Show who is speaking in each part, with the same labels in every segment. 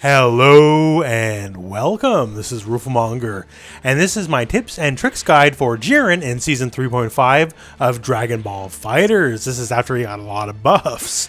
Speaker 1: Hello and welcome. This is rooflemonger, and this is my tips and tricks guide for Jiren in Season 3.5 of Dragon Ball FighterZ. This is after he got a lot of buffs.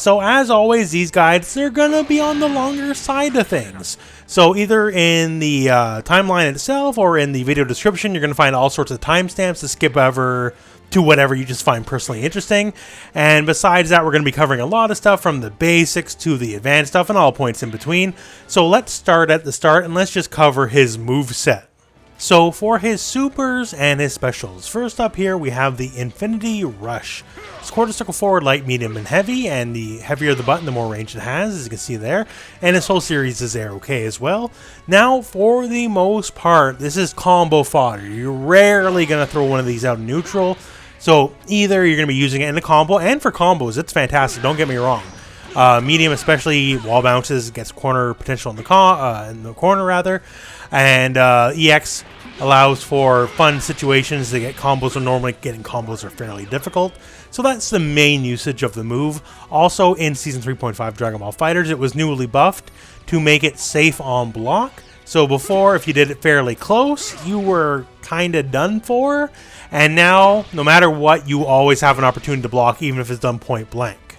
Speaker 1: So as always, these guides, they're going to be on the longer side of things. So either in the timeline itself or in the video description, you're going to find all sorts of timestamps to skip over to whatever you just find personally interesting. And besides that, we're going to be covering a lot of stuff from the basics to the advanced stuff and all points in between. So let's start at the start and let's just cover his moveset. So for his supers and his specials, first up here we have the Infinity Rush. It's quarter circle forward, light, medium, and heavy, and the heavier the button, the more range it has, as you can see there. And this whole series is okay as well. Now, for the most part, this is combo fodder. You're rarely going to throw one of these out in neutral. So either you're going to be using it in a combo, and for combos, it's fantastic, don't get me wrong. Medium, especially wall bounces, gets corner potential in the corner rather, and EX allows for fun situations to get combos when normally getting combos are fairly difficult. So that's the main usage of the move. Also in Season 3.5 Dragon Ball FighterZ, it was newly buffed to make it safe on block. So before, if you did it fairly close, you were kind of done for. And now, no matter what, you always have an opportunity to block, even if it's done point blank.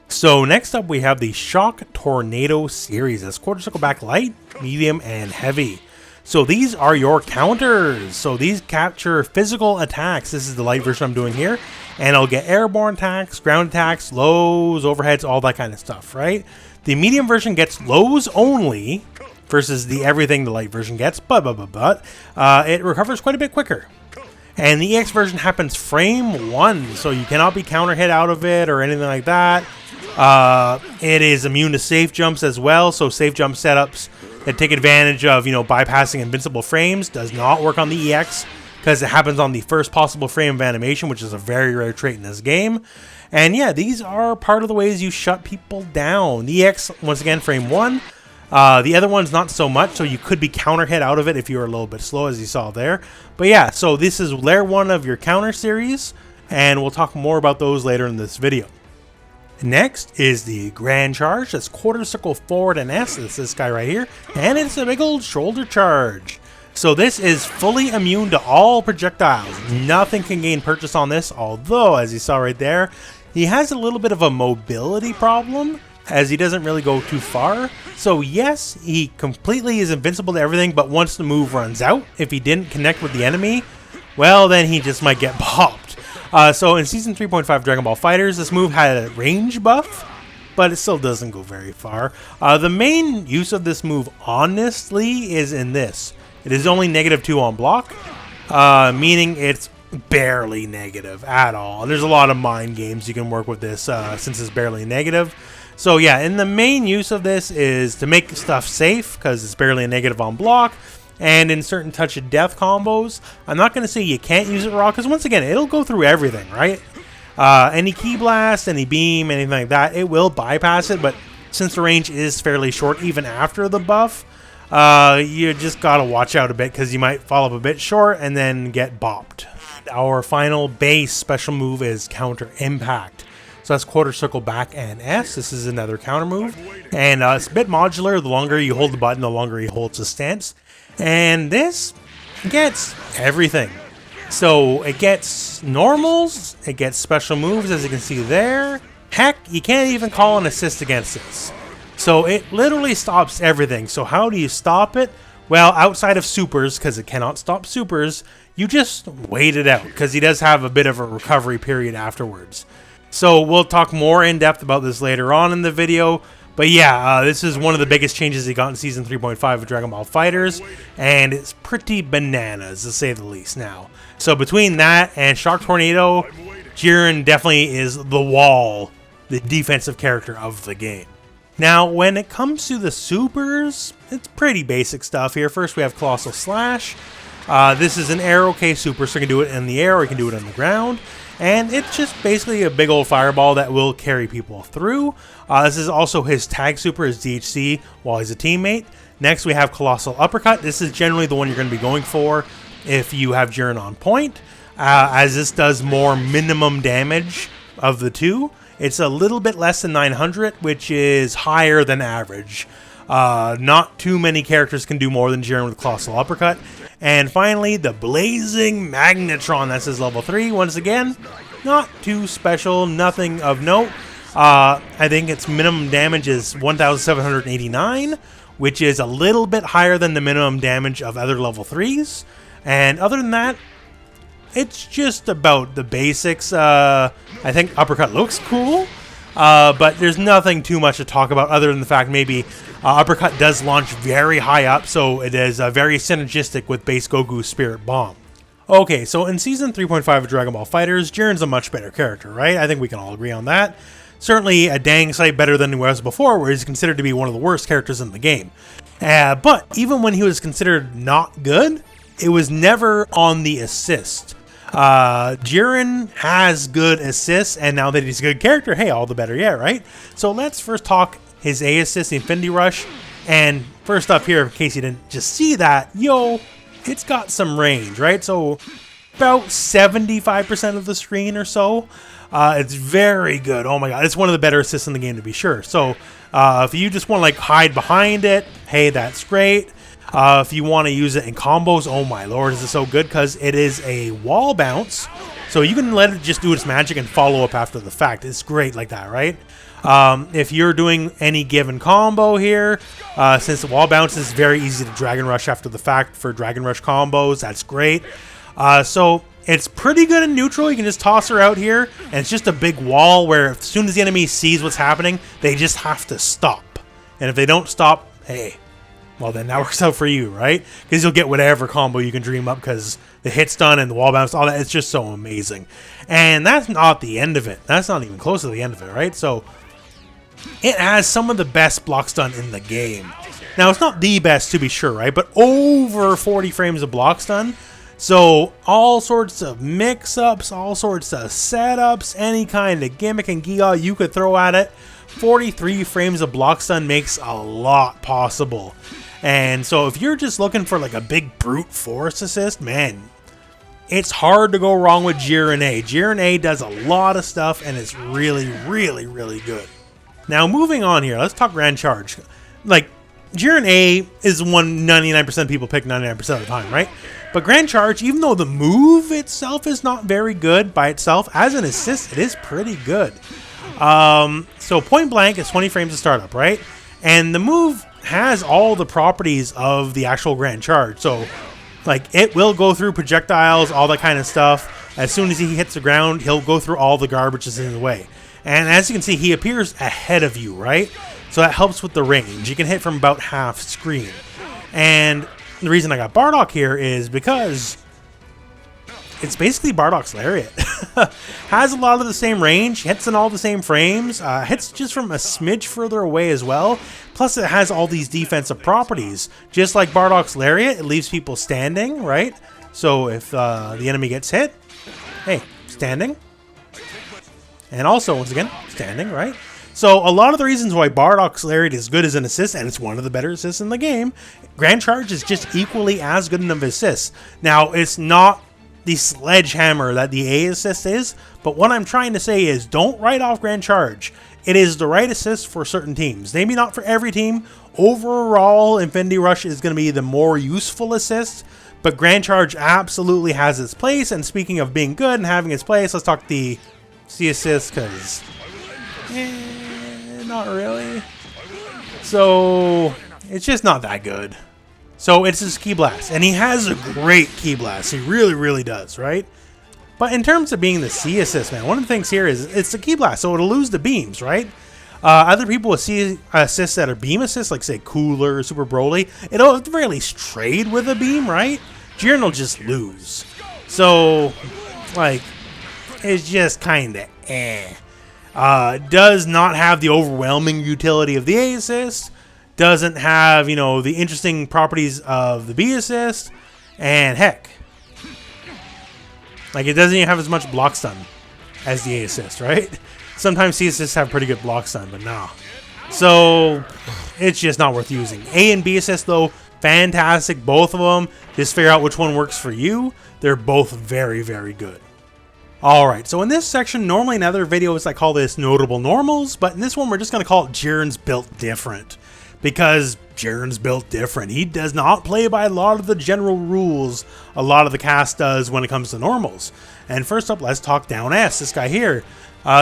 Speaker 1: So next up, we have the Shock Tornado series. That's quarter circle back light, medium, and heavy. So these are your counters. So these capture physical attacks. This is the light version I'm doing here. And I'll get airborne attacks, ground attacks, lows, overheads, all that kind of stuff, right? The medium version gets lows only versus the everything the light version gets, but it recovers quite a bit quicker. And the EX version happens frame 1, so you cannot be counter hit out of it or anything like that. It is immune to safe jumps as well, so safe jump setups that take advantage of, bypassing invincible frames does not work on the EX because it happens on the first possible frame of animation, which is a very rare trait in this game. And yeah, these are part of the ways you shut people down. The EX, once again, frame 1. The other one's not so much, so you could be counter hit out of it if you were a little bit slow, as you saw there. But yeah, so this is layer 1 of your counter series, and we'll talk more about those later in this video. Next is the Grand Charge. That's quarter circle forward and S. It's this guy right here, and it's a big old shoulder charge. So this is fully immune to all projectiles. Nothing can gain purchase on this, although, as you saw right there, he has a little bit of a mobility problem, as he doesn't really go too far. So yes, he completely is invincible to everything, but once the move runs out, if he didn't connect with the enemy, well, then he just might get popped. So in Season 3.5 Dragon Ball FighterZ, this move had a range buff, but it still doesn't go very far. The main use of this move, honestly, is in this. It is only -2 on block, meaning it's barely negative at all. There's a lot of mind games you can work with this since it's barely negative. So yeah, and the main use of this is to make stuff safe because it's barely a negative on block, and in certain touch of death combos. I'm not going to say you can't use it raw because once again, it'll go through everything, right? Any key blast, any beam, anything like that, it will bypass it, but since the range is fairly short even after the buff, you just got to watch out a bit because you might fall up a bit short and then get bopped. Our final base special move is Counter Impact. So that's quarter circle back and S. This is another counter move. And it's a bit modular. The longer you hold the button, the longer he holds the stance. And this gets everything. So it gets normals. It gets special moves, as you can see there. Heck, you can't even call an assist against this. So it literally stops everything. So how do you stop it? Well, outside of supers, because it cannot stop supers, you just wait it out. Because he does have a bit of a recovery period afterwards. So we'll talk more in depth about this later on in the video. But yeah, this is one of the biggest changes he got in Season 3.5 of Dragon Ball FighterZ. And it's pretty bananas, to say the least now. So between that and Shock Tornado, Jiren definitely is the wall, the defensive character of the game. Now, when it comes to the supers, it's pretty basic stuff here. First, we have Colossal Slash. This is an air OK super, so you can do it in the air or you can do it on the ground. And it's just basically a big old fireball that will carry people through. This is also his tag super, his DHC, while he's a teammate. Next, we have Colossal Uppercut. This is generally the one you're going to be going for if you have Jiren on point, as this does more minimum damage of the two. It's a little bit less than 900, which is higher than average. Not too many characters can do more than Jiren with Colossal Uppercut. And finally, the Blazing Magnetron. That's his level 3. Once again, not too special, nothing of note. I think its minimum damage is 1,789, which is a little bit higher than the minimum damage of other level 3s. And other than that, it's just about the basics. I think Uppercut looks cool, but there's nothing too much to talk about other than the fact maybe Uppercut does launch very high up, so it is very synergistic with base Goku's Spirit Bomb. Okay, so in Season 3.5 of Dragon Ball FighterZ, Jiren's a much better character, right? I think we can all agree on that. Certainly a dang sight better than he was before, where he's considered to be one of the worst characters in the game. But even when he was considered not good, it was never on the assist. Jiren has good assists, and now that he's a good character, hey, all the better yet, right? So let's first talk his A assist, the Infinity Rush. And first up here, in case you didn't just see that, it's got some range, right? So about 75% of the screen or so. It's very good. Oh my god, it's one of the better assists in the game, to be sure. So if you just want to like hide behind it, hey, that's great. If you want to use it in combos, oh my lord, is it so good, because it is a wall bounce. So you can let it just do its magic and follow up after the fact. It's great like that, right? If you're doing any given combo here, since the wall bounce is very easy to Dragon Rush after the fact for Dragon Rush combos, that's great. So it's pretty good in neutral. You can just toss her out here, and it's just a big wall where as soon as the enemy sees what's happening, they just have to stop. And if they don't stop, hey, well then that works out for you, right? Because you'll get whatever combo you can dream up because the hit's done and the wall bounce, all that. It's just so amazing. And that's not the end of it. That's not even close to the end of it, right? So it has some of the best blocks done in the game. Now, it's not the best, to be sure, right? But over 40 frames of blocks done. So all sorts of mix-ups, all sorts of setups, any kind of gimmick and giga you could throw at it. 43 frames of blocks done makes a lot possible. And so if you're just looking for like a big brute force assist, man, it's hard to go wrong with Jiren A. Jiren A does a lot of stuff, and it's really, really, really good. Now, moving on here, let's talk Grand Charge. Like, Jiren A is one 99% of people pick 99% of the time, right? But Grand Charge, even though the move itself is not very good by itself, as an assist, it is pretty good. So Point Blank is 20 frames of startup, right? And the move has all the properties of the actual Grand Charge. So, like, it will go through projectiles, all that kind of stuff. As soon as he hits the ground, he'll go through all the garbage that's in the way. And as you can see, he appears ahead of you, right? So that helps with the range. You can hit from about half screen. And the reason I got Bardock here is because it's basically Bardock's Lariat. Has a lot of the same range, hits in all the same frames, hits just from a smidge further away as well. Plus it has all these defensive properties. Just like Bardock's Lariat, it leaves people standing, right? So if the enemy gets hit, hey, standing. And also, once again, standing, right? So a lot of the reasons why Bardock's Lariat is good as an assist, and it's one of the better assists in the game, Grand Charge is just equally as good an assist. Now, it's not the sledgehammer that the A assist is, but what I'm trying to say is don't write off Grand Charge. It is the right assist for certain teams. Maybe not for every team. Overall, Infinity Rush is going to be the more useful assist, but Grand Charge absolutely has its place. And speaking of being good and having its place, let's talk the C assist, because not really. So it's just not that good. So it's his Ki Blast, and he has a great Ki Blast. He really, really does, right? But in terms of being the C assist, man, one of the things here is it's the Ki Blast, so it'll lose the beams, right? Other people with C assists that are beam assists, like say Cooler, Super Broly, it'll at the very least trade with a beam, right? Jiren will just lose. So, like, it's just kind of eh. Does not have the overwhelming utility of the A assist. Doesn't have, you know, the interesting properties of the B assist. And heck, like, it doesn't even have as much block stun as the A assist, right? Sometimes C assists have pretty good block stun, but nah. So it's just not worth using. A and B assist, though, fantastic, both of them. Just figure out which one works for you. They're both very, very good. Alright, so in this section, normally in other videos I call this notable normals, but in this one we're just going to call it Jiren's built different. because Jiren's built different. He does not play by a lot of the general rules a lot of the cast does when it comes to normals. And first up, let's talk Down+S, this guy here.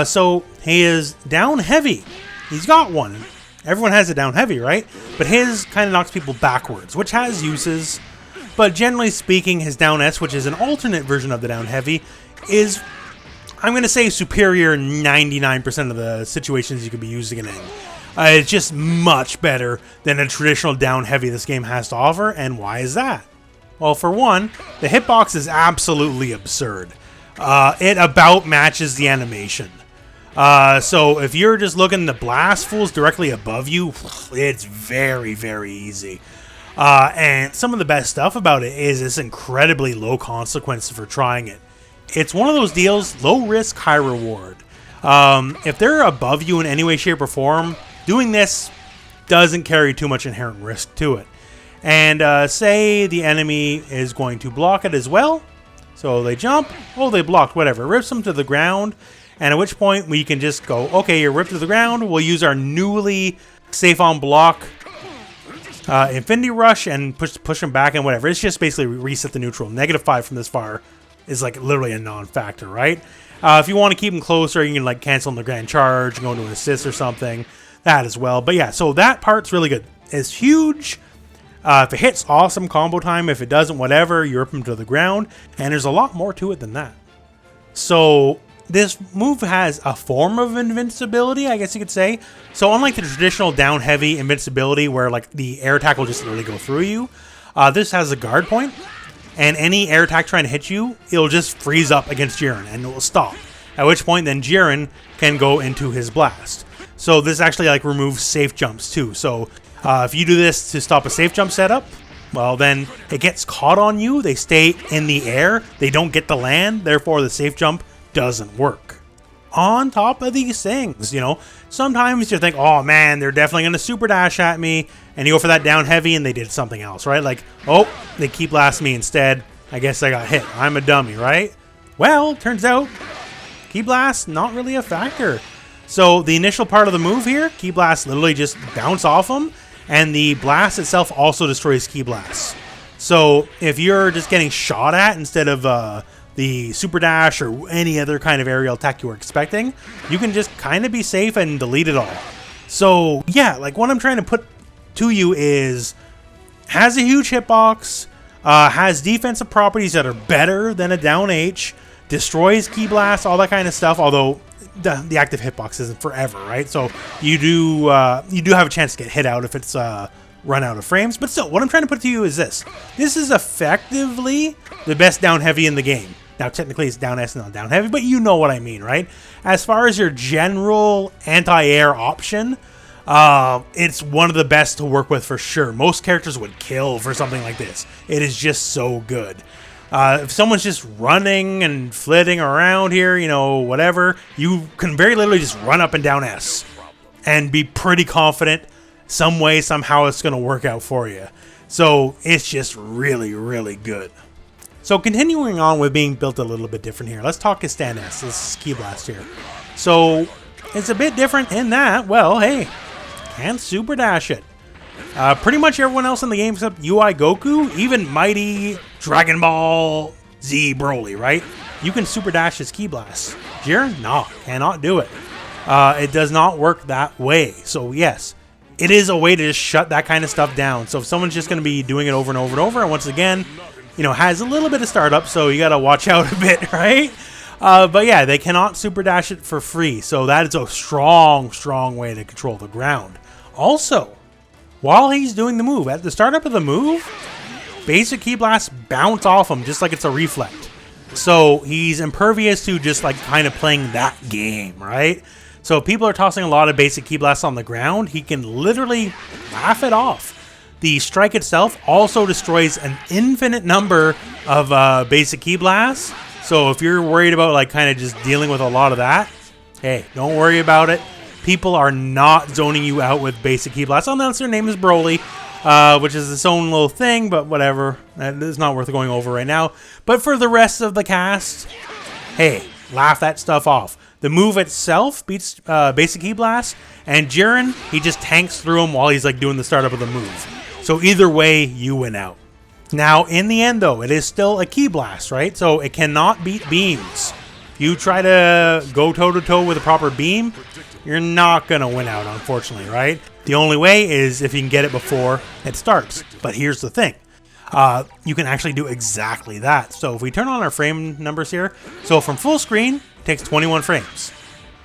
Speaker 1: So he is down heavy. He's got one. Everyone has it down heavy, right? But his kind of knocks people backwards, which has uses. But generally speaking, his Down+S, which is an alternate version of the down heavy, is, I'm going to say, superior 99% of the situations you could be using it in. It's just much better than a traditional down heavy this game has to offer. And why is that? Well, for one, the hitbox is absolutely absurd. It about matches the animation. So if you're just looking to blast fools directly above you, it's very, very easy. And some of the best stuff about it is it's incredibly low consequence for trying it. It's one of those deals, low risk, high reward. If they're above you in any way, shape, or form, doing this doesn't carry too much inherent risk to it. And say the enemy is going to block it as well. So they jump, oh, they blocked, whatever. Rips them to the ground, and at which point we can just go, okay, you're ripped to the ground. We'll use our newly safe on block Infinity Rush and push them back and whatever. It's just basically reset the neutral. -5 from this far is like literally a non-factor, right? If you want to keep them closer, you can like cancel the grand charge and go into an assist or something. That as well. But yeah, so that part's really good. It's huge. If it hits, awesome combo time. If it doesn't, whatever, you rip them to the ground. And there's a lot more to it than that. So this move has a form of invincibility, I guess you could say. So unlike the traditional down heavy invincibility where like the air attack will just literally go through you, this has a guard point. And any air attack trying to hit you, it'll just freeze up against Jiren and it will stop. At which point then Jiren can go into his blast. So this actually like removes safe jumps too. So if you do this to stop a safe jump setup, well then it gets caught on you. They stay in the air. They don't get to land. Therefore the safe jump doesn't work. On top of these things, you know, sometimes you think, oh man, they're definitely going to super dash at me. And you go for that down heavy and they did something else, right? Like, oh, they keep blasting me instead. I guess I got hit. I'm a dummy, right? Well, turns out key blast, not really a factor. So the initial part of the move here, Key Blast literally just bounce off them, and the blast itself also destroys Key Blast. So if you're just getting shot at instead of the super dash or any other kind of aerial attack you were expecting, you can just kind of be safe and delete it all. So yeah, like what I'm trying to put to you is, has a huge hitbox, has defensive properties that are better than a down H, destroys Key Blast, all that kind of stuff, although the active hitbox isn't forever, right? So you do have a chance to get hit out if it's run out of frames. But still, what I'm trying to put to you is this. This is effectively the best down heavy in the game. Now, technically, it's Down+S, not down heavy, but you know what I mean, right? As far as your general anti-air option, it's one of the best to work with for sure. Most characters would kill for something like this. It is just so good. If someone's just running and flitting around here, you know, whatever, you can very literally just run up and down S and be pretty confident some way, somehow it's going to work out for you. So it's just really, really good. So continuing on with being built a little bit different here, let's talk his Down+S, this Key Blast here. So it's a bit different in that, well, hey, can't super dash it. Pretty much everyone else in the game except UI Goku, even mighty Dragon Ball Z Broly, right? You can super dash his Key Blast. Jiren? No, cannot do it. It does not work that way. So yes, it is a way to just shut that kind of stuff down. So if someone's just going to be doing it over and over and over, and once again, you know, has a little bit of startup, so you got to watch out a bit, right? But yeah, they cannot super dash it for free. So that is a strong, strong way to control the ground. Also, while he's doing the move, at the startup of the move, basic Key Blasts bounce off him just like it's a reflect. So he's impervious to just like kind of playing that game, right? So if people are tossing a lot of basic Key Blasts on the ground, he can literally laugh it off. The strike itself also destroys an infinite number of basic Key Blasts. So if you're worried about like kind of just dealing with a lot of that, hey, don't worry about it. People are not zoning you out with basic Key Blasts, unless their name is Broly, which is its own little thing, but whatever. That is not worth going over right now. But for the rest of the cast, hey, laugh that stuff off. The move itself beats basic Ki Blast, and Jiren, he just tanks through him while he's like doing the startup of the move. So either way, you win out. Now, in the end though, it is still a Ki Blast, right? So it cannot beat beams. If you try to go toe-to-toe with a proper beam, you're not going to win out, unfortunately, right? The only way is if you can get it before it starts. But here's the thing. You can actually do exactly that. So if we turn on our frame numbers here, so from full screen, it takes 21 frames.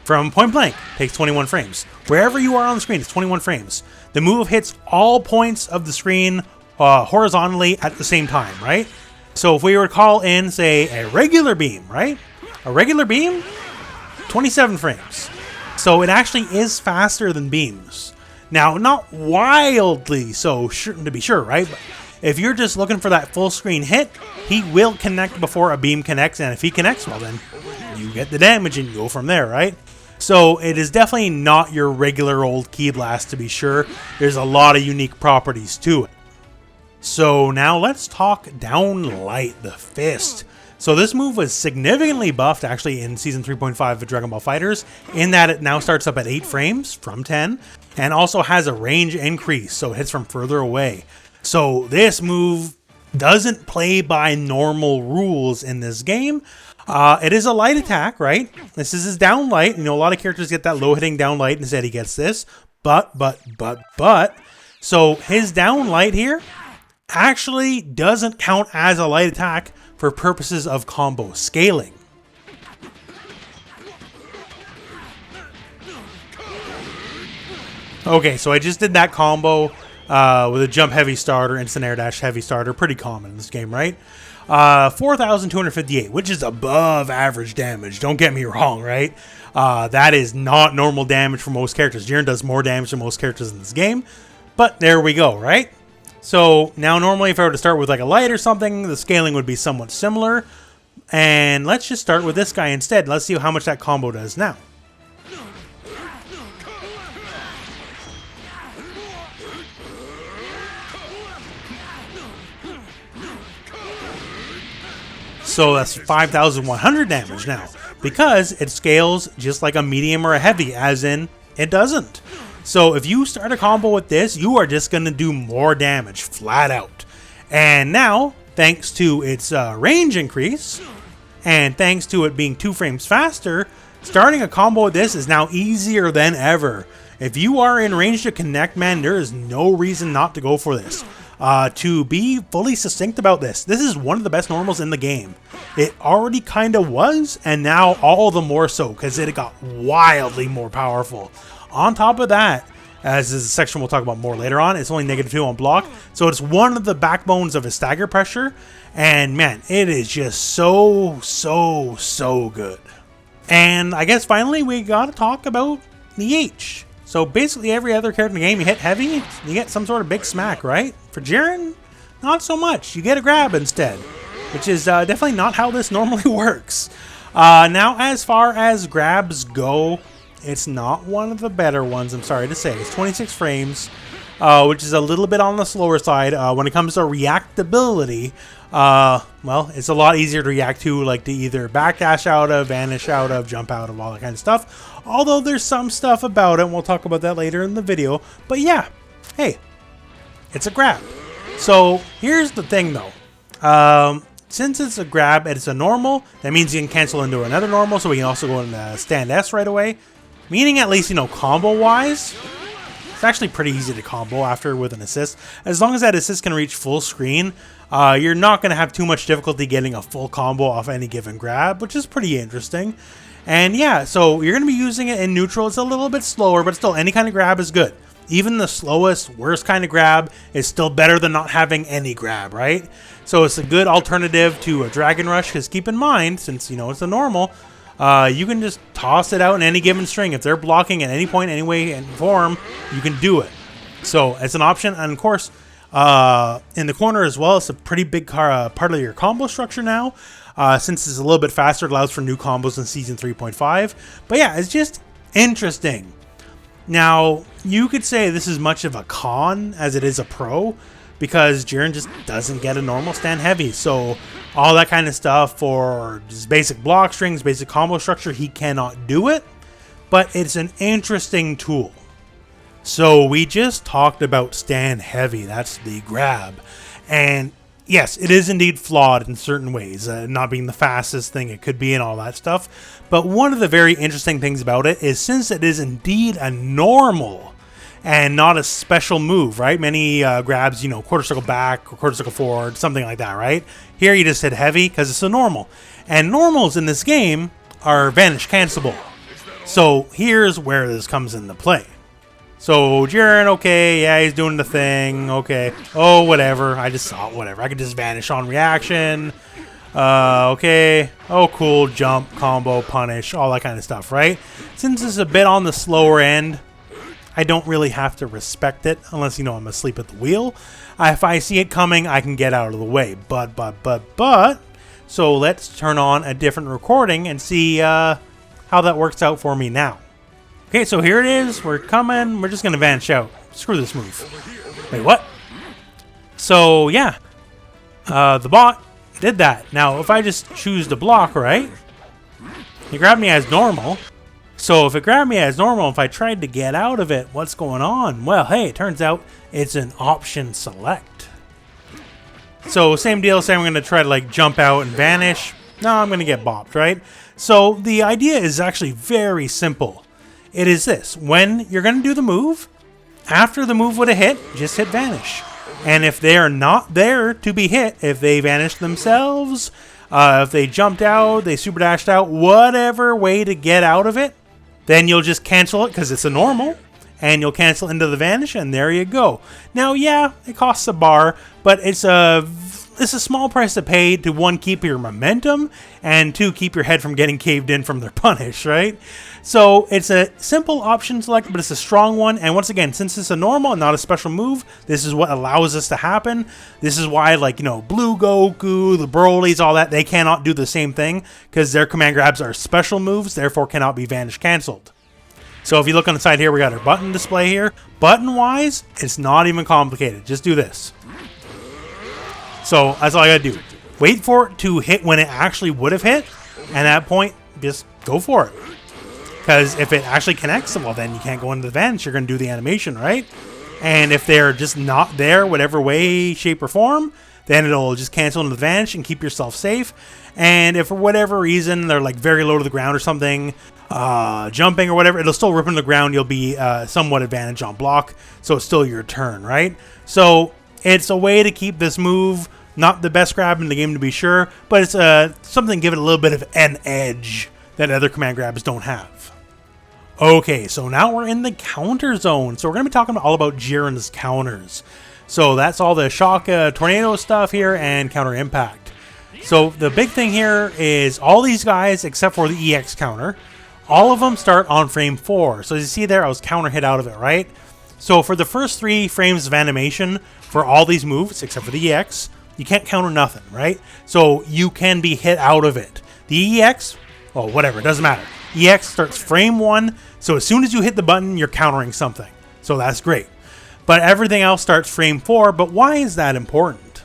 Speaker 1: From point blank, it takes 21 frames. Wherever you are on the screen, it's 21 frames. The move hits all points of the screen horizontally at the same time, right? So if we were to call in, say, a regular beam, right? A regular beam, 27 frames. So it actually is faster than beams. Now, not wildly so, to be sure, right? But if you're just looking for that full screen hit, he will connect before a beam connects, and if he connects, well then, you get the damage and you go from there, right? So it is definitely not your regular old Ki Blast, to be sure. There's a lot of unique properties to it. So now let's talk Down+L, the fist. So this move was significantly buffed actually in Season 3.5 of Dragon Ball FighterZ, in that it now starts up at 8 frames from 10, and also has a range increase, so it hits from further away. So this move doesn't play by normal rules in this game. It is a light attack, right? This is his down light. You know, a lot of characters get that low hitting down light, instead he gets this. But. So his down light here actually doesn't count as a light attack for purposes of combo scaling. Okay, so I just did that combo with a jump heavy starter, instant air dash heavy starter. Pretty common in this game, right? 4,258, which is above average damage. Don't get me wrong, right? That is not normal damage for most characters. Jiren does more damage than most characters in this game. But there we go, right? So now normally if I were to start with like a light or something, the scaling would be somewhat similar. And let's just start with this guy instead. Let's see how much that combo does now. So that's 5,100 damage now, because it scales just like a medium or a heavy, as in it doesn't. So if you start a combo with this, you are just going to do more damage flat out. And now, thanks to its range increase, and thanks to it being 2 frames faster, starting a combo with this is now easier than ever. If you are in range to connect, man, there is no reason not to go for this. To be fully succinct about this, this is one of the best normals in the game. It already kind of was, and now all the more so, because it got wildly more powerful. On top of that, as is a section we'll talk about more later on, it's only -2 on block, so it's one of the backbones of his stagger pressure, and man, it is just so good. And I guess finally we gotta talk about the H. So basically every other character in the game, you hit heavy, you get some sort of big smack, right? For Jiren, not so much. You get a grab instead, which is definitely not how this normally works. Now, as far as grabs go, it's not one of the better ones, I'm sorry to say. It's 26 frames, which is a little bit on the slower side. When it comes to reactability, well, it's a lot easier to react to, like to either backdash out of, vanish out of, jump out of, all that kind of stuff. Although there's some stuff about it, and we'll talk about that later in the video. But yeah, hey, it's a grab. So here's the thing though. Since it's a grab and it's a normal, that means you can cancel into another normal, so we can also go into stand S right away. Meaning at least, you know, combo-wise, it's actually pretty easy to combo after with an assist. As long as that assist can reach full screen, you're not going to have too much difficulty getting a full combo off any given grab, which is pretty interesting. And yeah, so you're going to be using it in neutral. It's a little bit slower, but still, any kind of grab is good. Even the slowest, worst kind of grab is still better than not having any grab, right? So it's a good alternative to a Dragon Rush, because keep in mind, since, you know, it's a normal, you can just toss it out in any given string. If they're blocking at any point, any way, and form, you can do it. So it's an option. And of course, in the corner as well, it's a pretty big part of your combo structure now. Since it's a little bit faster, it allows for new combos in Season 3.5. But yeah, it's just interesting. Now, you could say this is much of a con as it is a pro. because Jiren just doesn't get a normal stand heavy. So all that kind of stuff for just basic block strings, basic combo structure, he cannot do it. But it's an interesting tool. So we just talked about stand heavy. That's the grab. And yes, it is indeed flawed in certain ways, not being the fastest thing it could be and all that stuff. But one of the very interesting things about it is since it is indeed a normal and not a special move, right? Many grabs, you know, quarter circle back or quarter circle forward, something like that, right? Here you just hit heavy because it's a normal. And normals in this game are vanish cancelable. So here's where this comes into play. So Jiren, okay, yeah, he's doing the thing, okay. Oh, whatever, I just saw it, whatever. I could just vanish on reaction. Okay, oh cool, jump, combo, punish, all that kind of stuff, right? Since it's a bit on the slower end, I don't really have to respect it unless, you know, I'm asleep at the wheel. If I see it coming, I can get out of the way. But, so let's turn on a different recording and see how that works out for me now. Okay, so here it is. We're coming. We're just going to vanish out. Screw this move. Wait, what? So, yeah. The bot did that. Now, if I just choose to block, right? He grabbed me as normal. So if it grabbed me as normal, if I tried to get out of it, what's going on? Well, hey, it turns out it's an option select. So same deal, say I'm going to try to like jump out and vanish. No, I'm going to get bopped, right? So the idea is actually very simple. It is this. When you're going to do the move, after the move would have hit, just hit vanish. And if they are not there to be hit, if they vanished themselves, if they jumped out, they super dashed out, whatever way to get out of it, then you'll just cancel it because it's a normal, and you'll cancel into the vanish, and there you go. Now, yeah, it costs a bar, but it's a small price to pay to, one, keep your momentum, and two, keep your head from getting caved in from their punish, right? So it's a simple option select, but it's a strong one. And once again, since it's a normal and not a special move, this is what allows this to happen. This is why, like, you know, Blue Goku, the Brolys, all that, they cannot do the same thing because their command grabs are special moves, therefore cannot be vanish canceled. So if you look on the side here, we got our button display here. Button-wise, it's not even complicated. Just do this. So that's all I gotta do. Wait for it to hit when it actually would have hit, and at that point, just go for it. Because if it actually connects, well, then you can't go into the vanish. You're going to do the animation, right? And if they're just not there, whatever way, shape, or form, then it'll just cancel into the vanish and keep yourself safe. And if for whatever reason they're like very low to the ground or something, jumping or whatever, it'll still rip into the ground. You'll be somewhat advantage on block, so it's still your turn, right? So it's a way to keep this move not the best grab in the game to be sure, but it's something to give it a little bit of an edge that other command grabs don't have. Okay, so now we're in the counter zone. So we're going to be talking all about Jiren's counters. So that's all the shock tornado stuff here and counter impact. So the big thing here is all these guys, except for the EX counter, all of them start on frame 4. So as you see there, I was counter hit out of it, right? So for the first 3 frames of animation for all these moves, except for the EX, you can't counter nothing, right? So you can be hit out of it. The EX, well, whatever, it doesn't matter. EX starts frame 1, so as soon as you hit the button, you're countering something. So that's great. But everything else starts frame 4, but why is that important?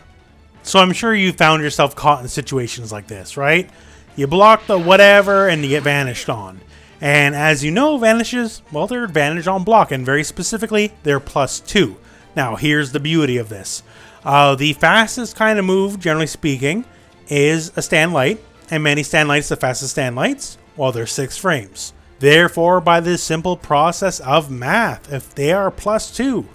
Speaker 1: So I'm sure you found yourself caught in situations like this, right? You block the whatever and you get vanished on. And as you know, vanishes, well, they're advantage on block, and very specifically, they're +2. Now, here's the beauty of this. The fastest kind of move, generally speaking, is a stand light, and many stand lights, the fastest stand lights, well, they're 6 frames. Therefore, by this simple process of math, if they are +2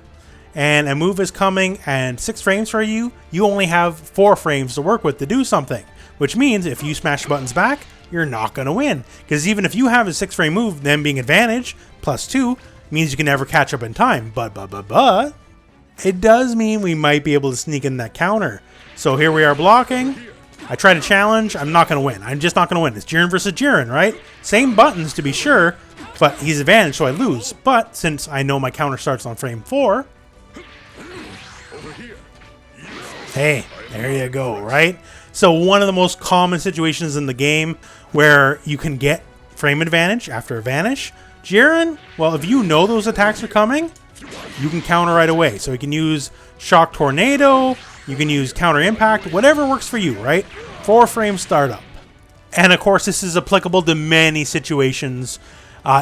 Speaker 1: and a move is coming and 6 frames for you, you only have 4 frames to work with to do something. Which means if you smash buttons back, you're not going to win. Because even if you have a 6-frame move, them being advantage, +2, means you can never catch up in time. But, it does mean we might be able to sneak in that counter. So here we are blocking. I try to challenge, I'm not going to win. I'm just not going to win. It's Jiren versus Jiren, right? Same buttons to be sure, but he's advantaged, so I lose. But since I know my counter starts on frame 4, hey, there you go, right? So one of the most common situations in the game where you can get frame advantage after a vanish. Jiren, well, if you know those attacks are coming, you can counter right away. So you can use Shock Tornado, you can use Counter Impact, whatever works for you, right? 4-frame startup. And of course, this is applicable to many situations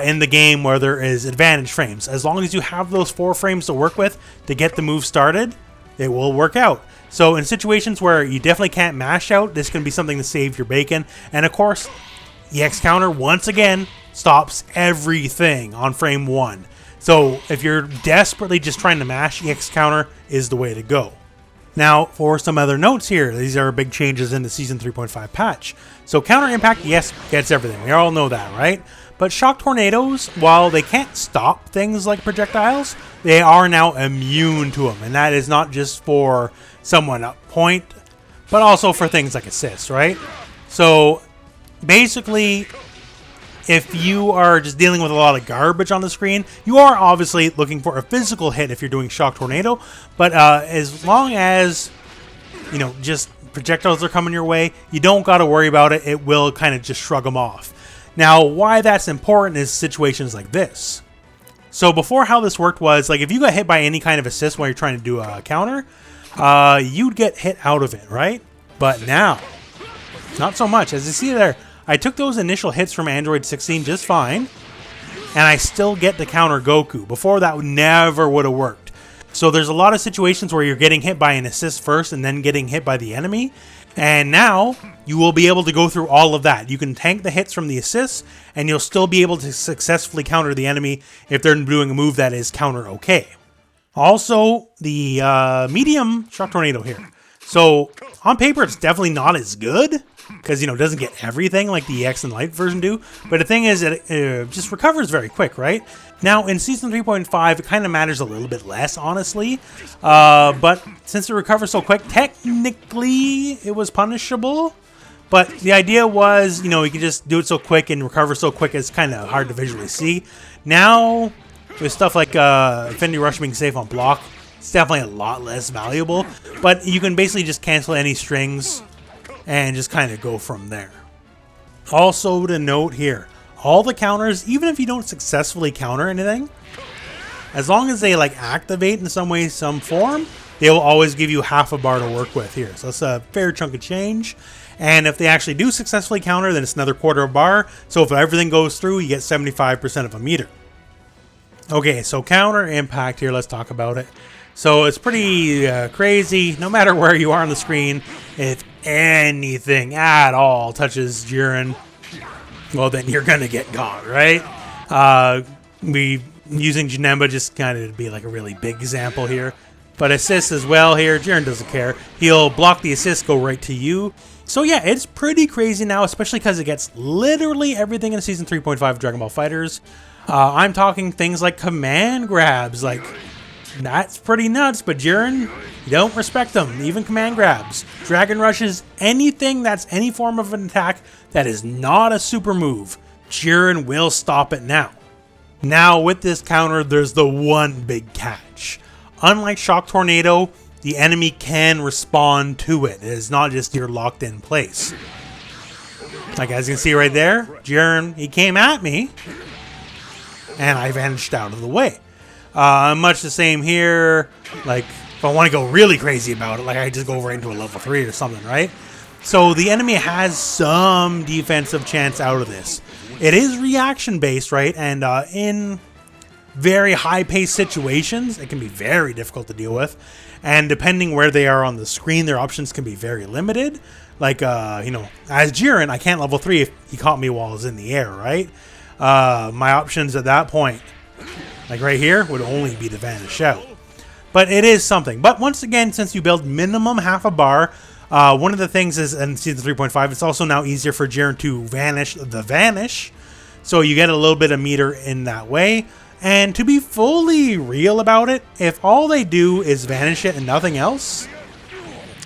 Speaker 1: in the game where there is advantage frames. As long as you have those 4 frames to work with to get the move started, it will work out. So in situations where you definitely can't mash out, this can be something to save your bacon. And of course, EX counter, once again, stops everything on frame 1. So if you're desperately just trying to mash, EX counter is the way to go. Now, for some other notes here, these are big changes in the Season 3.5 patch. So counter impact, yes, gets everything. We all know that, right? But shock tornadoes, while they can't stop things like projectiles, they are now immune to them. And that is not just for someone up point, but also for things like assists, right? So basically, if you are just dealing with a lot of garbage on the screen, you are obviously looking for a physical hit if you're doing Shock Tornado. But as long as, you know, just projectiles are coming your way, you don't got to worry about it. It will kind of just shrug them off. Now, why that's important is situations like this. So before, how this worked was, like, if you got hit by any kind of assist while you're trying to do a counter, you'd get hit out of it, right? But now, not so much. As you see there, I took those initial hits from Android 16 just fine, and I still get the counter Goku. Before, that never would have worked. So there's a lot of situations where you're getting hit by an assist first and then getting hit by the enemy, and now you will be able to go through all of that. You can tank the hits from the assists, and you'll still be able to successfully counter the enemy if they're doing a move that is counter okay. Also, the medium Shock Tornado here. So on paper, it's definitely not as good, because, you know, it doesn't get everything like the EX and Light version do. But the thing is, it just recovers very quick, right? Now, in Season 3.5, it kind of matters a little bit less, honestly. But since it recovers so quick, technically, it was punishable. But the idea was, you know, you can just do it so quick and recover so quick, it's kind of hard to visually see. Now, with stuff like Infinity Rush being safe on block, it's definitely a lot less valuable. But you can basically just cancel any strings and just kind of go from there. Also to note here, all the counters, even if you don't successfully counter anything, as long as they like activate in some way, some form, they will always give you half a bar to work with here. So that's a fair chunk of change. And if they actually do successfully counter, then it's another quarter of a bar. So if everything goes through, you get 75% of a meter. Okay, so counter impact here, let's talk about it. So it's pretty crazy. No matter where you are on the screen, if anything at all touches Jiren, well, then you're going to get got, right? Using Janemba just kind of to be like a really big example here. But assists as well here. Jiren doesn't care. He'll block the assist, go right to you. So yeah, it's pretty crazy now, especially because it gets literally everything in Season 3.5 of Dragon Ball FighterZ. I'm talking things like command grabs, like... That's pretty nuts, but Jiren, you don't respect them. Even command grabs, dragon rushes, anything that's any form of an attack that is not a super move, Jiren will stop it now. Now with this counter, there's the one big catch. Unlike Shock Tornado, the enemy can respond to it. It is not just you're locked in place. Like as you can see right there, Jiren, he came at me, and I vanished out of the way. Much the same here. Like, if I want to go really crazy about it, like I just go right into a level 3 or something, right? So the enemy has some defensive chance out of this. It is reaction based, right? And in very high paced situations, it can be very difficult to deal with. And depending where they are on the screen, their options can be very limited. Like, you know, as Jiren, I can't level 3 if he caught me while I was in the air, right? My options at that point, like right here, would only be to vanish out. But it is something. But once again, since you build minimum half a bar, one of the things is, in Season 3.5, it's also now easier for Jiren to vanish the vanish. So you get a little bit of meter in that way. And to be fully real about it, if all they do is vanish it and nothing else,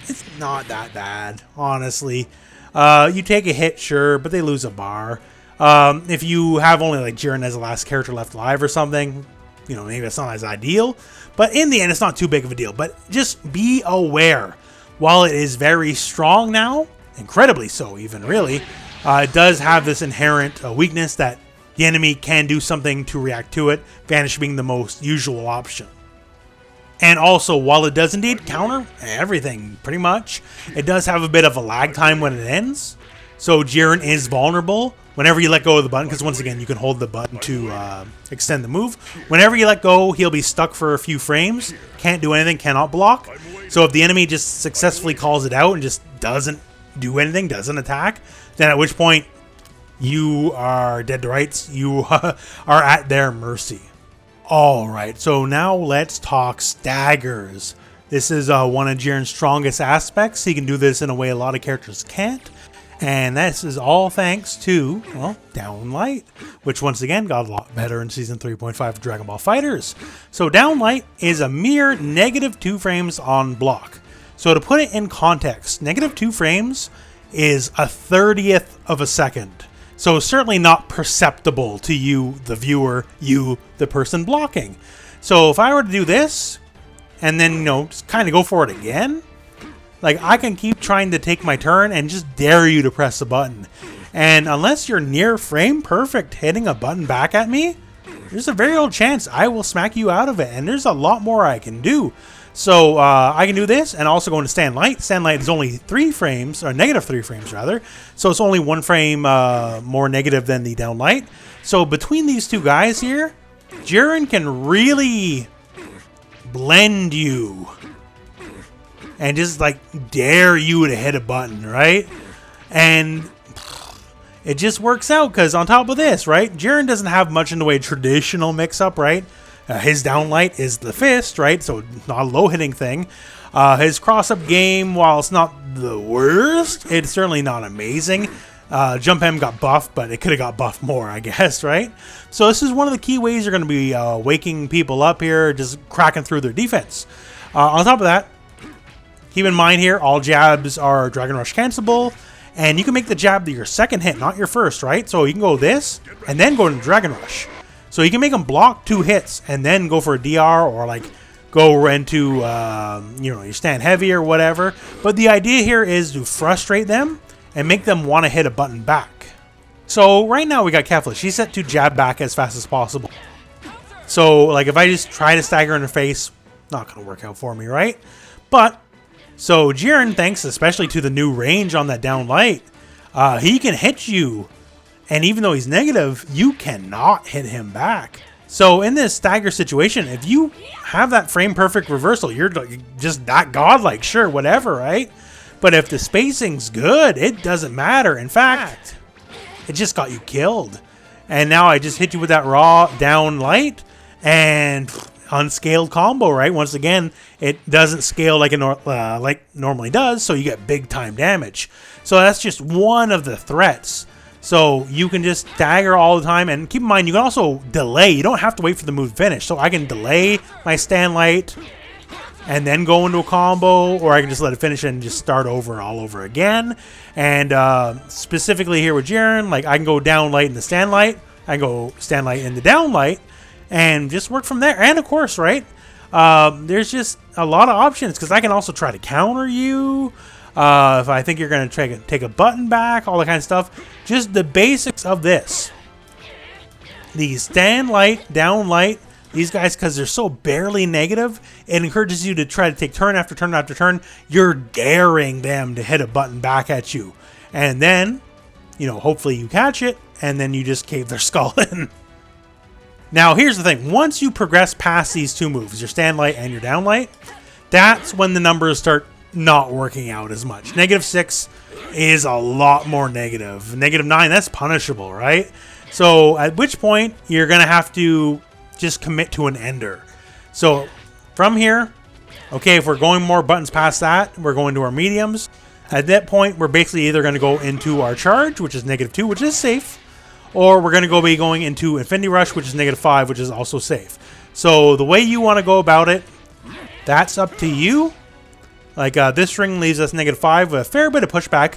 Speaker 1: it's not that bad, honestly. You take a hit, sure, but they lose a bar. If you have only like Jiren as the last character left alive or something, you know, maybe that's not as ideal, but in the end, it's not too big of a deal. But just be aware, while it is very strong now, incredibly so even, really, it does have this inherent weakness that the enemy can do something to react to it, vanish being the most usual option. And also, while it does indeed counter everything, pretty much, it does have a bit of a lag time when it ends. So Jiren is vulnerable whenever you let go of the button, because once again, you can hold the button to extend the move. Whenever you let go, he'll be stuck for a few frames, can't do anything, cannot block. So if the enemy just successfully calls it out and just doesn't do anything, doesn't attack, then at which point you are dead to rights. You are at their mercy. Alright, so now let's talk staggers. This is one of Jiren's strongest aspects. He can do this in a way a lot of characters can't. And this is all thanks to, well, Down+L, which once again got a lot better in Season 3.5 of Dragon Ball FighterZ. So Down+L is a mere -2 frames on block. So to put it in context, -2 frames is a 30th of a second. So certainly not perceptible to you, the viewer, you, the person blocking. So if I were to do this, and then, you know, just kind of go for it again, like, I can keep trying to take my turn and just dare you to press the button. And unless you're near frame perfect hitting a button back at me, there's a very old chance I will smack you out of it. And there's a lot more I can do. So I can do this and also go into stand light. Stand light is only 3 frames, or -3 frames rather. So it's only 1 frame more negative than the Down+L. So between these two guys here, Jiren can really blend you and just like dare you to hit a button, right? And it just works out because on top of this, right, Jiren doesn't have much in the way of traditional mix-up, right? His Down+L is the fist, right? So not a low-hitting thing. His cross-up game, while it's not the worst, it's certainly not amazing. Jump M got buffed, but it could have got buffed more, I guess, right? So this is one of the key ways you're going to be waking people up here, just cracking through their defense. On top of that, keep in mind here, all jabs are Dragon Rush cancelable, and you can make the jab your second hit, not your first, right? So you can go this, and then go into Dragon Rush. So you can make them block 2 hits and then go for a DR or like go into, you know, your stand heavy or whatever. But the idea here is to frustrate them and make them want to hit a button back. So right now we got Kefla. She's set to jab back as fast as possible. So like if I just try to stagger in her face, not going to work out for me, right? But so Jiren, thanks especially to the new range on that Down+L, he can hit you. And even though he's negative, you cannot hit him back. So in this stagger situation, if you have that frame perfect reversal, you're just that godlike, sure, whatever, right? But if the spacing's good, it doesn't matter. In fact, it just got you killed. And now I just hit you with that raw Down+L and unscaled combo, right? Once again, it doesn't scale like it normally does, so you get big time damage. So that's just one of the threats. So you can just stagger all the time, and keep in mind you can also delay. You don't have to wait for the move to finish. So I can delay my stand light and then go into a combo, or I can just let it finish and just start over all over again. And specifically here with Jiren, like I can go down light into stand light, I can go stand light into down light, and just work from there. And of course, right, there's just a lot of options because I can also try to counter you. If I think you're going to take a button back, all that kind of stuff. Just the basics of this. The stand light, down light, these guys, because they're so barely negative, it encourages you to try to take turn after turn after turn. You're daring them to hit a button back at you. And then, you know, hopefully you catch it, and then you just cave their skull in. Now, here's the thing. Once you progress past these 2 moves, your stand light and your down light, that's when the numbers start not working out as much. -6 is a lot more negative. -9, that's punishable, right? So at which point you're going to have to just commit to an ender. So from here, okay, if we're going more buttons past that, we're going to our mediums. At that point, we're basically either going to go into our charge, which is -2, which is safe, or we're going to be going into Infinity Rush, which is -5, which is also safe. So the way you want to go about it, that's up to you. Like this string leaves us -5 with a fair bit of pushback.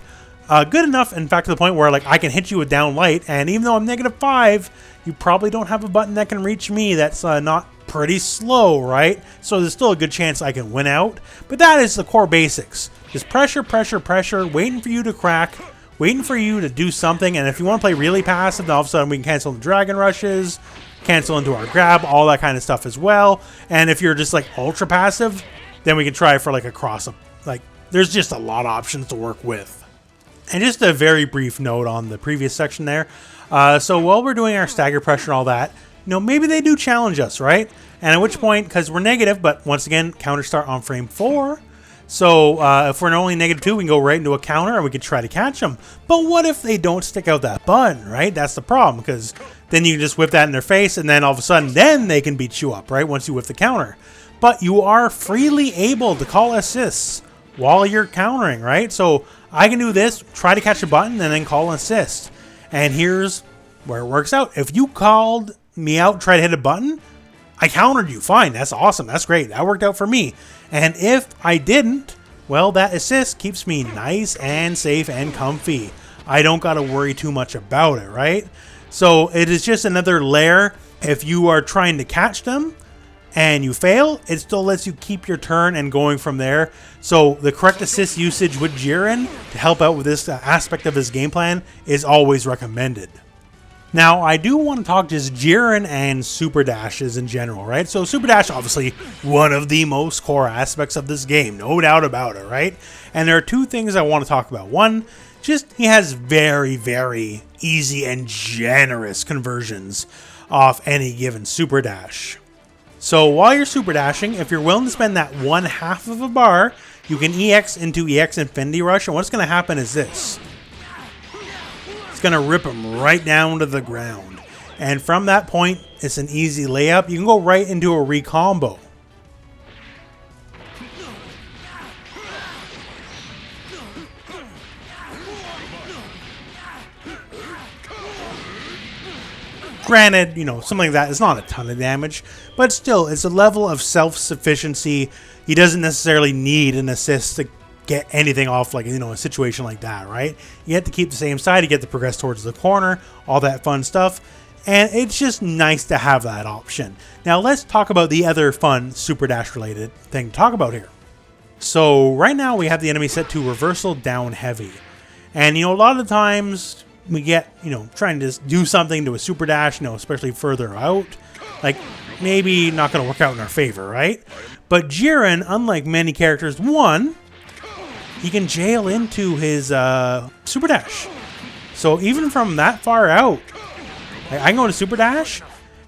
Speaker 1: Good enough, in fact, to the point where like I can hit you with down light, and even though I'm -5, you probably don't have a button that can reach me that's not pretty slow, right? So there's still a good chance I can win out. But that is the core basics. Just pressure, pressure, pressure, waiting for you to crack waiting for you to do something. And if you want to play really passive, then all of a sudden we can cancel the dragon rushes, cancel into our grab, all that kind of stuff as well. And if you're just like ultra passive, then we can try for like a cross up. Like there's just a lot of options to work with. And just a very brief note on the previous section there. So while we're doing our stagger pressure and all that, you know, maybe they do challenge us, right? And at which point, because we're negative, but once again, counter start on frame 4. So if we're only -2, we can go right into a counter and we can try to catch them. But what if they don't stick out that button, right? That's the problem, because then you can just whip that in their face and then all of a sudden, then they can beat you up, right? Once you whip the counter. But you are freely able to call assists while you're countering, right? So I can do this, try to catch a button, and then call an assist. And here's where it works out. If you called me out, try to hit a button, I countered you. Fine, that's awesome. That's great. That worked out for me. And if I didn't, well, that assist keeps me nice and safe and comfy. I don't got to worry too much about it, right? So it is just another layer. If you are trying to catch them, and you fail, it still lets you keep your turn and going from there. So the correct assist usage with Jiren to help out with this aspect of his game plan is always recommended. Now, I do want to talk just Jiren and super dashes in general, right? So super dash, obviously, one of the most core aspects of this game, no doubt about it, right? And there are two things I want to talk about. One, just he has very, very easy and generous conversions off any given super dash. So while you're super dashing, if you're willing to spend that 1/2 of a bar, you can EX into EX Infinity Rush, and what's going to happen is this. It's going to rip him right down to the ground. And from that point, it's an easy layup. You can go right into a recombo. Granted, you know, something like that is not a ton of damage, but still, it's a level of self-sufficiency. He doesn't necessarily need an assist to get anything off, like, you know, a situation like that, right? You have to keep the same side, you get to progress towards the corner, all that fun stuff, and it's just nice to have that option. Now, let's talk about the other fun Super Dash related thing to talk about here. So, right now, we have the enemy set to reversal down heavy. And, you know, a lot of the times we get, you know, trying to do something to a super dash, you know, especially further out, like maybe not going to work out in our favor, right? But Jiren, unlike many characters, one, he can jail into his super dash. So even from that far out, like, I can go to super dash,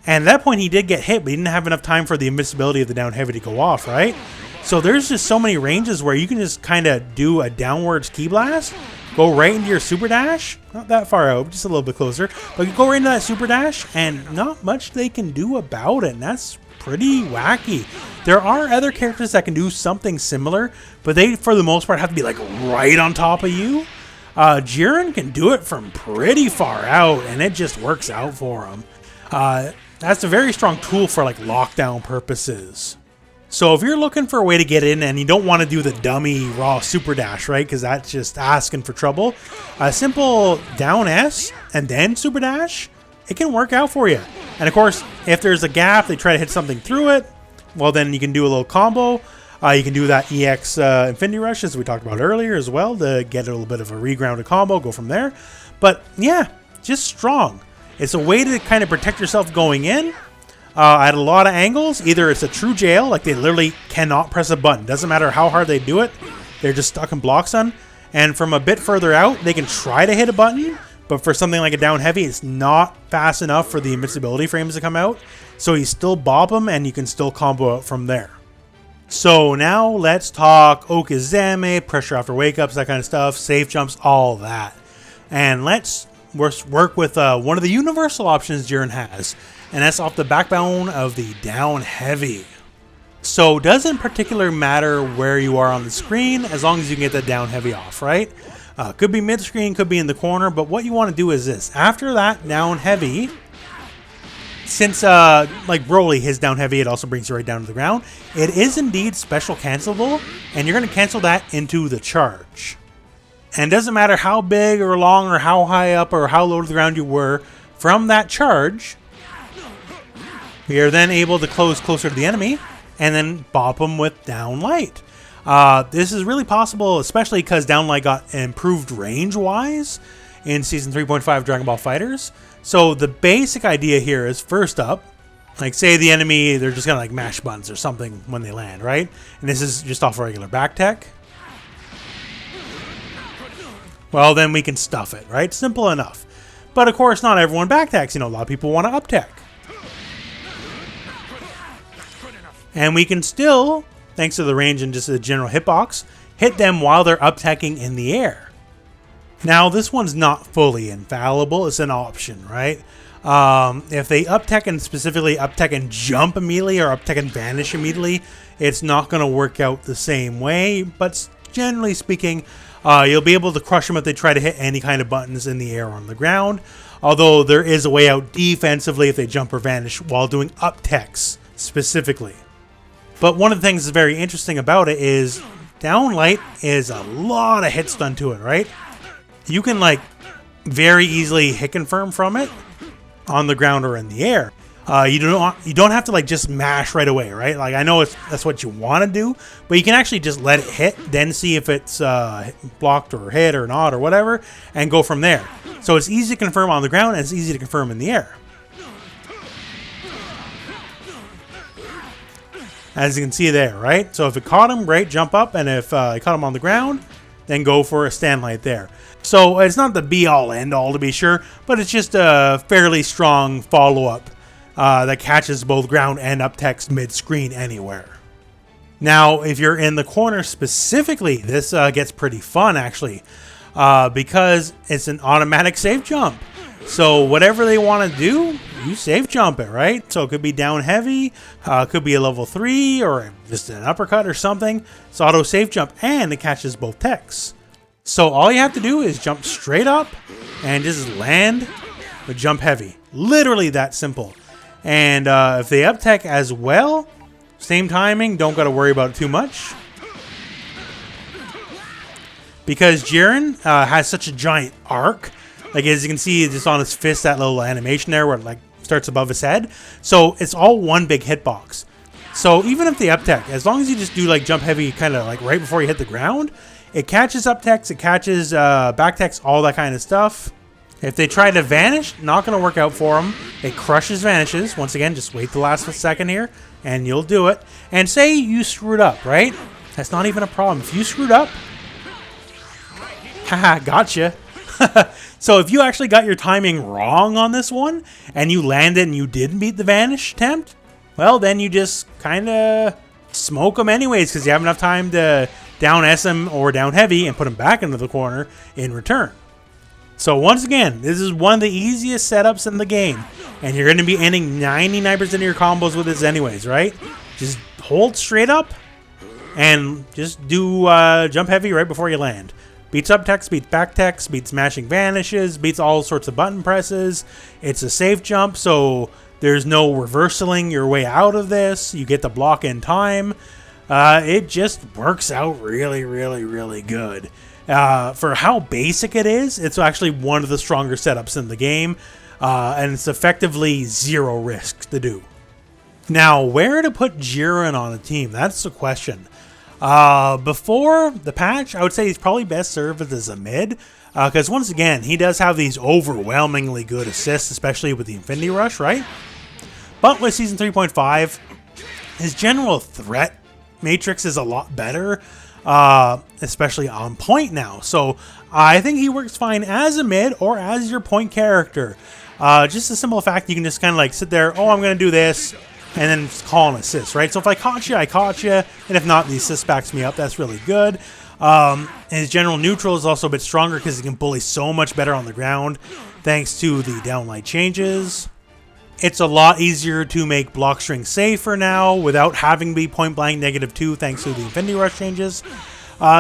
Speaker 1: and at that point he did get hit, but he didn't have enough time for the invincibility of the down heavy to go off, right? So there's just so many ranges where you can just kind of do a downwards ki blast, go right into your super dash, not that far out, just a little bit closer, but you go right into that super dash, and not much they can do about it, and that's pretty wacky. There are other characters that can do something similar, but they, for the most part, have to be like right on top of you. Jiren can do it from pretty far out, and it just works out for him. That's a very strong tool for like lockdown purposes. So if you're looking for a way to get in and you don't want to do the dummy raw super dash, right, because that's just asking for trouble, a simple Down+S and then super dash, it can work out for you. And of course, if there's a gap, they try to hit something through it, well, then you can do a little combo. You can do that EX Infinity Rush, as we talked about earlier as well, to get a little bit of a regrounded combo, go from there. But yeah, just strong. It's a way to kind of protect yourself going in. At a lot of angles, either it's a true jail, like they literally cannot press a button. Doesn't matter how hard they do it, they're just stuck in blocks on. And from a bit further out, they can try to hit a button, but for something like a down heavy, it's not fast enough for the invincibility frames to come out. So you still bop them, and you can still combo out from there. So now let's talk Okizeme, pressure after wake-ups, that kind of stuff, safe jumps, all that. And let's work with one of the universal options Jiren has, and that's off the backbone of the down heavy. So it doesn't particularly matter where you are on the screen, as long as you can get that down heavy off, right? Could be mid-screen, could be in the corner, but what you want to do is this. After that down heavy, since like Broly, his down heavy, it also brings you right down to the ground. It is indeed special cancelable, and you're going to cancel that into the charge. And it doesn't matter how big or long or how high up or how low to the ground you were, from that charge, we are then able to close closer to the enemy and then bop them with Down+Light. This is really possible, especially because Down+Light got improved range-wise in Season 3.5 Dragon Ball FighterZ. So the basic idea here is, first up, like say the enemy, they're just gonna like mash buttons or something when they land, right? And this is just off regular back tech. Well, then we can stuff it, right? Simple enough. But of course, not everyone back techs. You know, a lot of people want to up tech. And we can still, thanks to the range and just the general hitbox, hit them while they're up teching in the air. Now, this one's not fully infallible. It's an option, right? If they up tech and specifically up tech and jump immediately or up tech and vanish immediately, it's not going to work out the same way. But generally speaking, you'll be able to crush them if they try to hit any kind of buttons in the air or on the ground. Although there is a way out defensively if they jump or vanish while doing up techs specifically. But one of the things that's very interesting about it is Down+Light is a lot of hit stun to it, right? You can like very easily hit confirm from it on the ground or in the air. You don't have to like just mash right away, right? Like I know that's what you want to do, but you can actually just let it hit, then see if it's blocked or hit or not or whatever, and go from there. So it's easy to confirm on the ground and it's easy to confirm in the air. As you can see there, right? So if it caught him, great, jump up, and if it caught him on the ground, then go for a stand light there. So it's not the be-all, end-all to be sure, but it's just a fairly strong follow-up that catches both ground and up text mid-screen anywhere. Now, if you're in the corner specifically, this gets pretty fun actually, because it's an automatic safe jump. So whatever they want to do, you safe jump it, right? So it could be down heavy, could be a level 3 or just an uppercut or something. It's auto safe jump and it catches both techs. So all you have to do is jump straight up and just land with jump heavy. Literally that simple. And if they up tech as well, same timing, don't got to worry about it too much. Because Jiren has such a giant arc. Like as you can see just on his fist, that little animation there where it like starts above his head. So it's all one big hitbox. So even if they up tech, as long as you just do like jump heavy kind of like right before you hit the ground, it catches up techs, it catches back techs, all that kind of stuff. If they try to vanish, not going to work out for them. It crushes vanishes. Once again, just wait the last second here and you'll do it. And say you screwed up, right? That's not even a problem. If you screwed up, haha, gotcha. So if you actually got your timing wrong on this one, and you landed and you didn't beat the vanish attempt, well, then you just kind of smoke them anyways, because you have enough time to Down+S them or down heavy and put them back into the corner in return. So once again, this is one of the easiest setups in the game, and you're going to be ending 99% of your combos with this anyways, right? Just hold straight up, and just do jump heavy right before you land. Beats up techs, beats back techs, beats smashing vanishes, beats all sorts of button presses. It's a safe jump, so there's no reversaling your way out of this. You get the block in time. It just works out really, really, really good. For how basic it is, it's actually one of the stronger setups in the game, and it's effectively zero risk to do. Now, where to put Jiren on a team? That's the question. Before the patch, I would say he's probably best served as a mid, because once again, he does have these overwhelmingly good assists, especially with the Infinity Rush, right? But with Season 3.5, his general threat matrix is a lot better, especially on point now. So I think he works fine as a mid or as your point character. Just the simple fact you can just kind of like sit there, oh, I'm going to do this, and then just call an assist, right? So if I caught you, I caught you. And if not, the assist backs me up. That's really good. His general neutral is also a bit stronger because he can bully so much better on the ground thanks to the Down+Light changes. It's a lot easier to make block string safer now without having to be point blank -2 thanks to the Infinity Rush changes.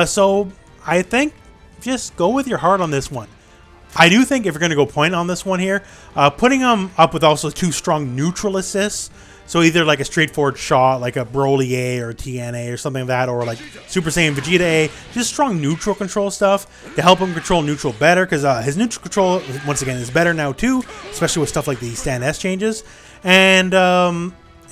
Speaker 1: So I think just go with your heart on this one. I do think if you're going to go point on this one here, putting him up with also 2 strong neutral assists, so either like a straightforward shot, like a Broly A or TNA or something like that, or like Super Saiyan Vegeta A, just strong neutral control stuff to help him control neutral better, because his neutral control, once again, is better now too, especially with stuff like the stand S changes. And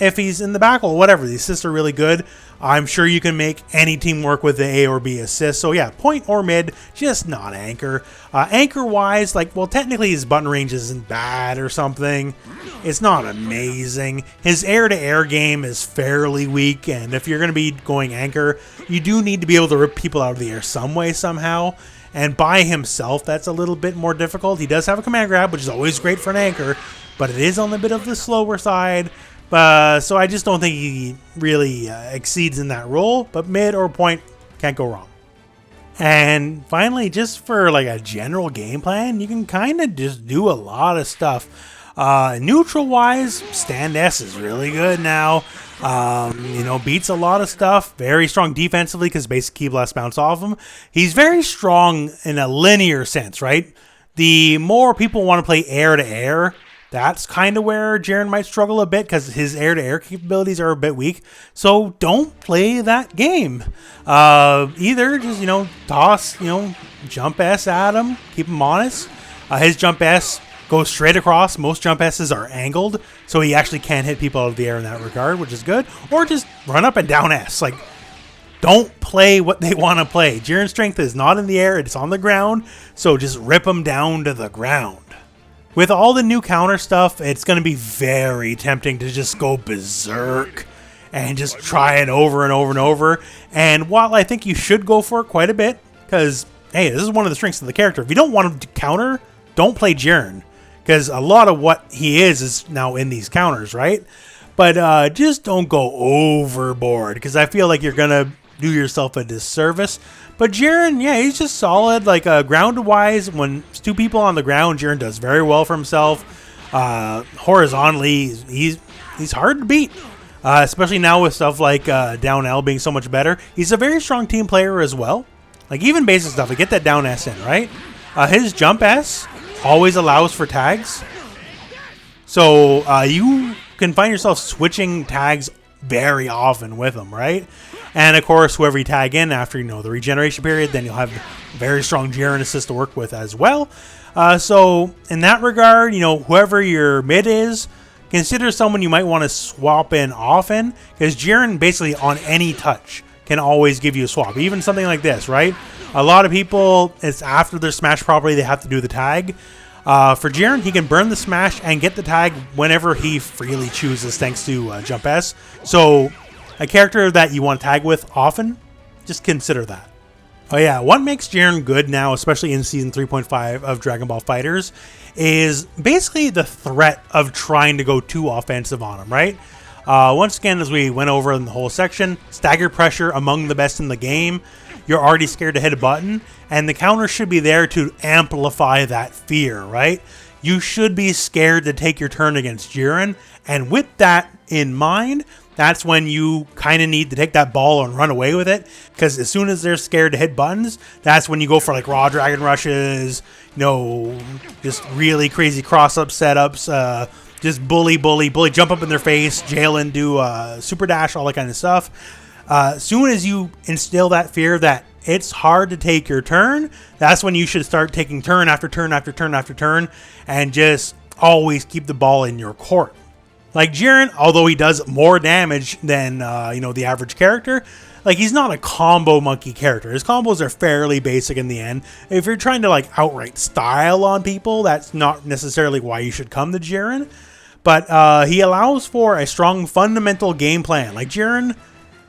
Speaker 1: if he's in the back or whatever. The assists are really good. I'm sure you can make any team work with the A or B assist. So yeah, point or mid, just not anchor. Anchor-wise, like, well, technically his button range isn't bad or something. It's not amazing. His air-to-air game is fairly weak, and if you're going to be going anchor, you do need to be able to rip people out of the air some way, somehow. And by himself, that's a little bit more difficult. He does have a command grab, which is always great for an anchor, but it is on a bit of the slower side. So I just don't think he really exceeds in that role, but mid or point, can't go wrong. And finally, just for like a general game plan, you can kind of just do a lot of stuff. Neutral-wise, Stand-S is really good now. You know, beats a lot of stuff. Very strong defensively because basic key blasts bounce off him. He's very strong in a linear sense, right? The more people want to play air-to-air, that's kind of where Jiren might struggle a bit because his air-to-air capabilities are a bit weak. So don't play that game. Either just, you know, toss, you know, jump S at him, keep him honest. His jump S goes straight across. Most jump S's are angled, so he actually can hit people out of the air in that regard, which is good. Or just run up and down S. Like, don't play what they want to play. Jiren's strength is not in the air, it's on the ground, so just rip him down to the ground. With all the new counter stuff, it's going to be very tempting to just go berserk and just try it over and over and over. And while I think you should go for it quite a bit, because, hey, this is one of the strengths of the character. If you don't want him to counter, don't play Jiren, because a lot of what he is now in these counters, right? But just don't go overboard, because I feel like you're going to do yourself a disservice. But Jiren, yeah, he's just solid. Like, ground-wise, when it's two people on the ground, Jiren does very well for himself. Horizontally, he's hard to beat, especially now with stuff like Down+L being so much better. He's a very strong team player as well. Like, even basic stuff, like get that Down+S in, right? His jump S always allows for tags. So you can find yourself switching tags very often with him, right? And of course, whoever you tag in after, you know, the regeneration period, then you'll have very strong Jiren assist to work with as well. So in that regard, you know, whoever your mid is, consider someone you might want to swap in often, because Jiren basically on any touch can always give you a swap. Even something like this, right? A lot of people, it's after they're smashed properly, they have to do the tag. For Jiren, he can burn the smash and get the tag whenever he freely chooses, thanks to Jump S. So a character that you want to tag with often, just consider that. Oh yeah, what makes Jiren good now, especially in Season 3.5 of Dragon Ball FighterZ, is basically the threat of trying to go too offensive on him, right? Once again, as we went over in the whole section, stagger pressure among the best in the game. You're already scared to hit a button, and the counter should be there to amplify that fear, right? You should be scared to take your turn against Jiren, and with that in mind, that's when you kind of need to take that ball and run away with it, because as soon as they're scared to hit buttons, that's when you go for like raw dragon rushes, you know, just really crazy cross-up setups, just bully, jump up in their face, jail and do super dash, all that kind of stuff. As soon as you instill that fear that it's hard to take your turn, that's when you should start taking turn after turn after turn after turn, and just always keep the ball in your court. Like Jiren, although he does more damage than you know, the average character, like, he's not a combo monkey character. His combos are fairly basic in the end. If you're trying to like outright style on people, that's not necessarily why you should come to Jiren. But he allows for a strong fundamental game plan. Like Jiren,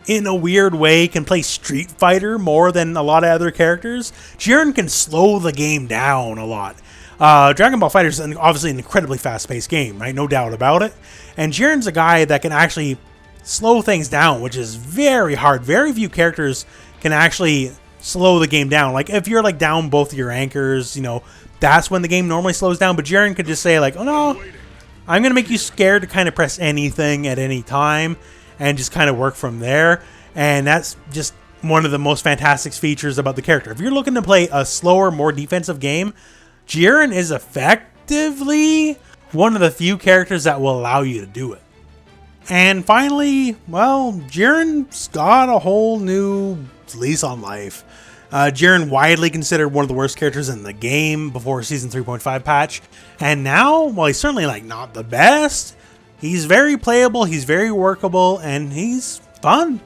Speaker 1: in a weird way, can play Street Fighter more than a lot of other characters. Jiren can slow the game down a lot. Dragon Ball FighterZ is obviously an incredibly fast-paced game, right? No doubt about it. And Jiren's a guy that can actually slow things down, which is very hard. Very few characters can actually slow the game down. Like, if you're like down both your anchors, you know, that's when the game normally slows down. But Jiren could just say like, oh no, I'm going to make you scared to kind of press anything at any time, and just kind of work from there. And that's just one of the most fantastic features about the character. If you're looking to play a slower, more defensive game, Jiren is effectively one of the few characters that will allow you to do it. And finally, well, Jiren's got a whole new lease on life. Jiren widely considered one of the worst characters in the game before Season 3.5 patch. And now, well, he's certainly like not the best, he's very playable, he's very workable, and he's fun.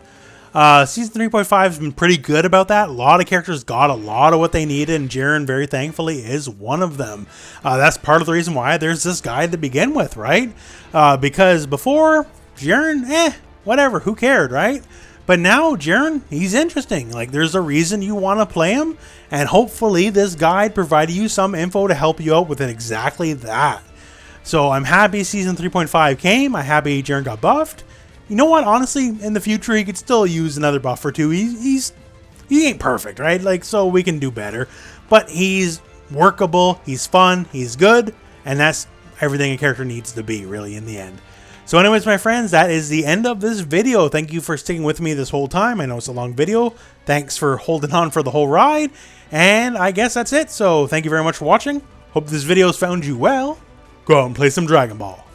Speaker 1: Season 3.5 has been pretty good about that. A lot of characters got a lot of what they needed, and Jiren, very thankfully, is one of them. That's part of the reason why there's this guide to begin with, right? Because before, Jiren, whatever, who cared, right? But now, Jiren, he's interesting. Like, there's a reason you want to play him, and hopefully this guide provided you some info to help you out with exactly that. So I'm happy Season 3.5 came. I'm happy Jiren got buffed. You know what? Honestly, in the future, he could still use another buff or two. He ain't perfect, right? Like, so we can do better. But he's workable, he's fun, he's good, and that's everything a character needs to be, really, in the end. So anyways, my friends, that is the end of this video. Thank you for sticking with me this whole time. I know it's a long video. Thanks for holding on for the whole ride. And I guess that's it. So thank you very much for watching. Hope this video has found you well. Go out and play some Dragon Ball.